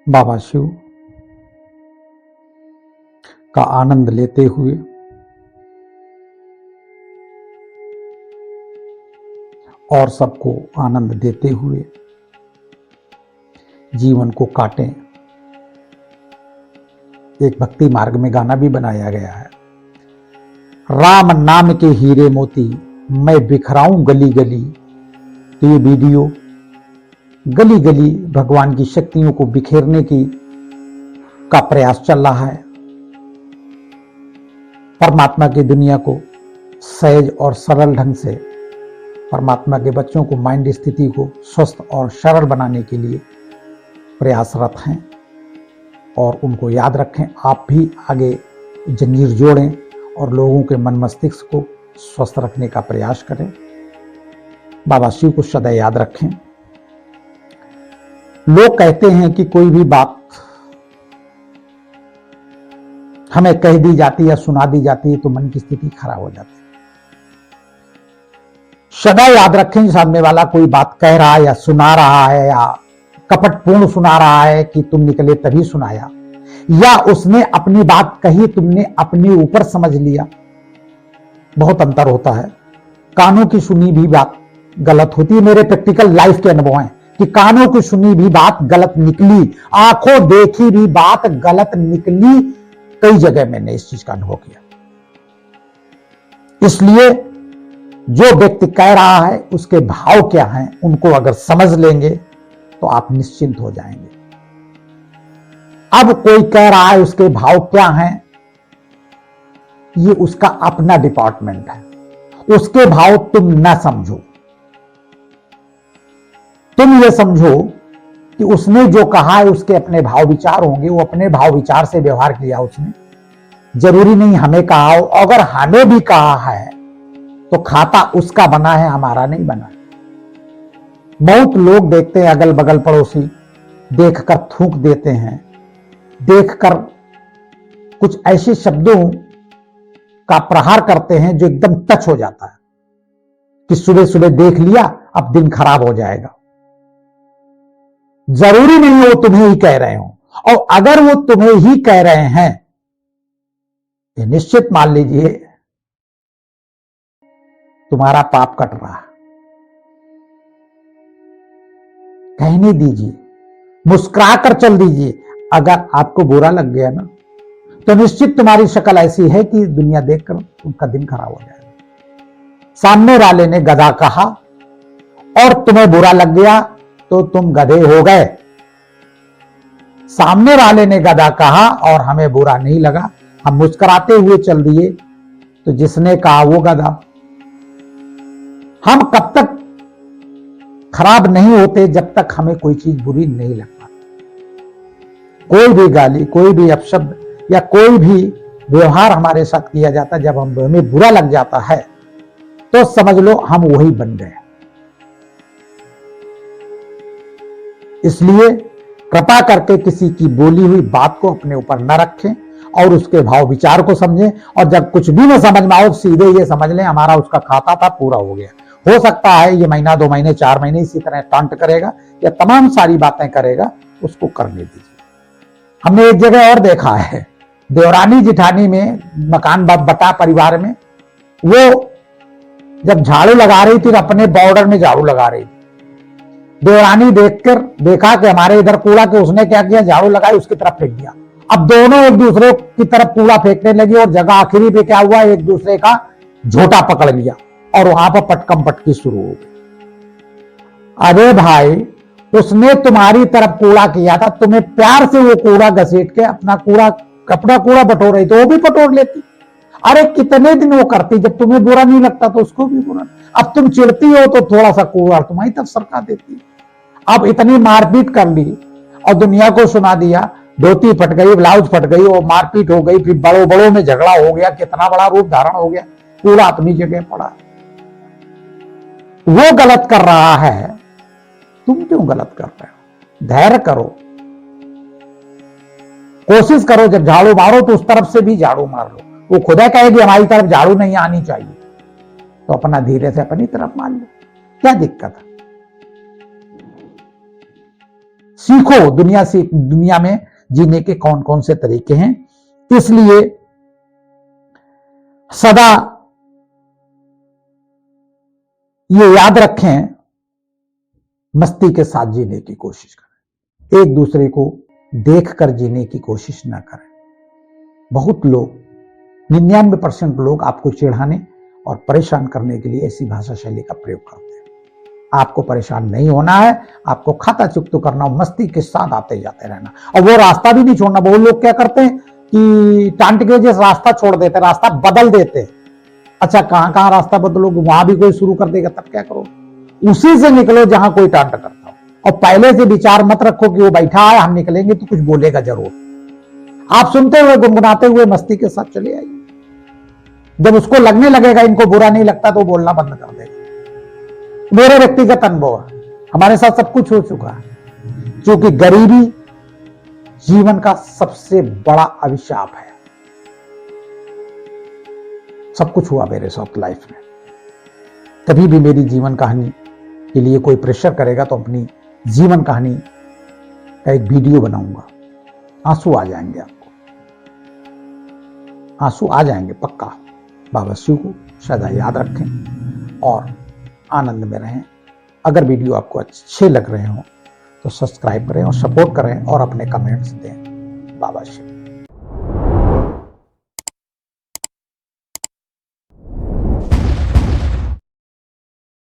बाबा शिव का आनंद लेते हुए और सबको आनंद देते हुए जीवन को काटें। एक भक्ति मार्ग में गाना भी बनाया गया है, राम नाम के हीरे मोती मैं बिखराऊं गली गली। तो ये वीडियो गली गली भगवान की शक्तियों को बिखेरने का प्रयास चल रहा है। परमात्मा की दुनिया को सहज और सरल ढंग से परमात्मा के बच्चों को माइंड स्थिति को स्वस्थ और सरल बनाने के लिए प्रयासरत हैं और उनको याद रखें। आप भी आगे जंजीर जोड़ें और लोगों के मन मस्तिष्क को स्वस्थ रखने का प्रयास करें। बाबा शिव को सदा याद रखें। लोग कहते हैं कि कोई भी बात हमें कह दी जाती है या सुना दी जाती है तो मन की स्थिति खराब हो जाती है। सदा याद रखें, सामने वाला कोई बात कह रहा है या सुना रहा है या कपटपूर्ण सुना रहा है कि तुम निकले तभी सुनाया, या उसने अपनी बात कही तुमने अपने ऊपर समझ लिया, बहुत अंतर होता है। कानों की सुनी भी बात गलत होती है। मेरे प्रैक्टिकल लाइफ के अनुभव हैं कि कानों की सुनी भी बात गलत निकली, आंखों देखी भी बात गलत निकली। कई जगह मैंने इस चीज का अनुभव किया। इसलिए जो व्यक्ति कह रहा है उसके भाव क्या हैं, उनको अगर समझ लेंगे तो आप निश्चिंत हो जाएंगे। अब कोई कह रहा है उसके भाव क्या हैं, ये उसका अपना डिपार्टमेंट है। उसके भाव तुम न समझो। तुम ये समझो कि उसने जो कहा है उसके अपने भाव विचार होंगे, वो अपने भाव विचार से व्यवहार किया उसने। जरूरी नहीं हमें कहा हो, अगर हमें भी कहा है तो खाता उसका बना है, हमारा नहीं बना। बहुत लोग देखते हैं अगल बगल पड़ोसी देखकर थूक देते हैं, देखकर कुछ ऐसे शब्दों का प्रहार करते हैं जो एकदम टच हो जाता है कि सुबह सुबह देख लिया अब दिन खराब हो जाएगा। जरूरी नहीं वो तुम्हें ही कह रहे हो, और अगर वो तुम्हें ही कह रहे हैं ये निश्चित मान लीजिए तुम्हारा पाप कट रहा है। कहने दीजिए, मुस्कुरा कर चल दीजिए। अगर आपको बुरा लग गया ना तो निश्चित तुम्हारी शक्ल ऐसी है कि दुनिया देखकर उनका दिन खराब हो जाएगा। सामने वाले ने गधा कहा और तुम्हें बुरा लग गया तो तुम गधे हो गए। सामने वाले ने गधा कहा और हमें बुरा नहीं लगा, हम मुस्कुराते हुए चल दिए, तो जिसने कहा वो गधा। हम कब तक खराब नहीं होते जब तक हमें कोई चीज बुरी नहीं लगता। कोई भी गाली, कोई भी अपशब्द या कोई भी व्यवहार हमारे साथ किया जाता, जब हमें बुरा लग जाता है तो समझ लो हम वही बन गए। इसलिए कृपा करके किसी की बोली हुई बात को अपने ऊपर न रखें और उसके भाव विचार को समझें। और जब कुछ भी न समझ में आओ सीधे ये समझ लें हमारा उसका खाता था पूरा हो गया। हो सकता है ये महीना 2 महीने 4 महीने इसी तरह टांट करेगा या तमाम सारी बातें करेगा, उसको करने दीजिए। हमने एक जगह और देखा है, देवरानी जिठानी में मकान बटा परिवार में, वो जब झाड़ू लगा रही थी अपने बॉर्डर में झाड़ू लगा रही थी। देवरानी देखा कि हमारे इधर कूड़ा, के उसने क्या किया, झाड़ू लगाई उसकी तरफ फेंक दिया। अब दोनों एक दूसरे की तरफ कूड़ा फेंकने लगी और जगह आखिरी पे क्या हुआ, एक दूसरे का झोटा पकड़ लिया और वहां पर पटकम पटकी शुरू हो गई। अरे भाई, उसने तुम्हारी तरफ कूड़ा किया था, तुम्हें प्यार से वो कूड़ा घसीट के अपना कूड़ा बटोर रही तो वो भी बटोर लेती। अरे कितने दिन वो करती, जब तुम्हें बुरा नहीं लगता तो उसको भी बुरा। अब तुम चिढ़ती हो तो थोड़ा सा कूड़ा तुम्हारी तरफ सरका देती। अब इतनी मारपीट कर ली और दुनिया को सुना दिया, धोती फट गई, ब्लाउज फट गई और मारपीट हो गई, फिर बड़ों में झगड़ा हो गया, कितना बड़ा रूप धारण हो गया, कूड़ा अपनी जगह पड़ा। वो गलत कर रहा है, तुम क्यों गलत कर रहे हो? धैर्य करो, कोशिश करो, जब झाड़ू मारो तो उस तरफ से भी झाड़ू मार लो। वो खुदा कहेगी हमारी तरफ झाड़ू नहीं आनी चाहिए, तो अपना धीरे से अपनी तरफ मार लो, क्या दिक्कत है? सीखो दुनिया में जीने के कौन कौन से तरीके हैं। इसलिए सदा ये याद रखें, मस्ती के साथ जीने की कोशिश करें, एक दूसरे को देखकर जीने की कोशिश ना करें। बहुत लोग 99% लोग आपको चिढ़ाने और परेशान करने के लिए ऐसी भाषा शैली का प्रयोग करते हैं। आपको परेशान नहीं होना है, आपको खाता चुकतो करना, मस्ती के साथ आते जाते रहना, और वो रास्ता भी नहीं छोड़ना। बहुत लोग क्या करते हैं कि टांट के वजह से रास्ता छोड़ देते, रास्ता बदल देते। अच्छा, कहां कहां रास्ता बदलोगे, वहां भी कोई शुरू कर देगा, तब क्या करो? उसी से निकलो जहां कोई टांट करता हो, और पहले से विचार मत रखो कि वो बैठा है, हम निकलेंगे तो कुछ बोलेगा जरूर। आप सुनते हुए गुनगुनाते हुए मस्ती के साथ चले आइए। जब उसको लगने लगेगा इनको बुरा नहीं लगता तो बोलना बंद कर देगा। मेरे व्यक्तिगत अनुभव है, हमारे साथ सब कुछ हो चुका है, क्योंकि गरीबी जीवन का सबसे बड़ा अभिशाप है। सब कुछ हुआ मेरे साथ लाइफ में। कभी भी मेरी जीवन कहानी के लिए कोई प्रेशर करेगा तो अपनी जीवन कहानी का एक वीडियो बनाऊंगा। आंसू आ जाएंगे, आपको आंसू आ जाएंगे पक्का। बाबा शिव को सदा याद रखें और आनंद में रहें। अगर वीडियो आपको अच्छे लग रहे हो तो सब्सक्राइब करें और सपोर्ट करें और अपने कमेंट्स दें। बाबा शिव।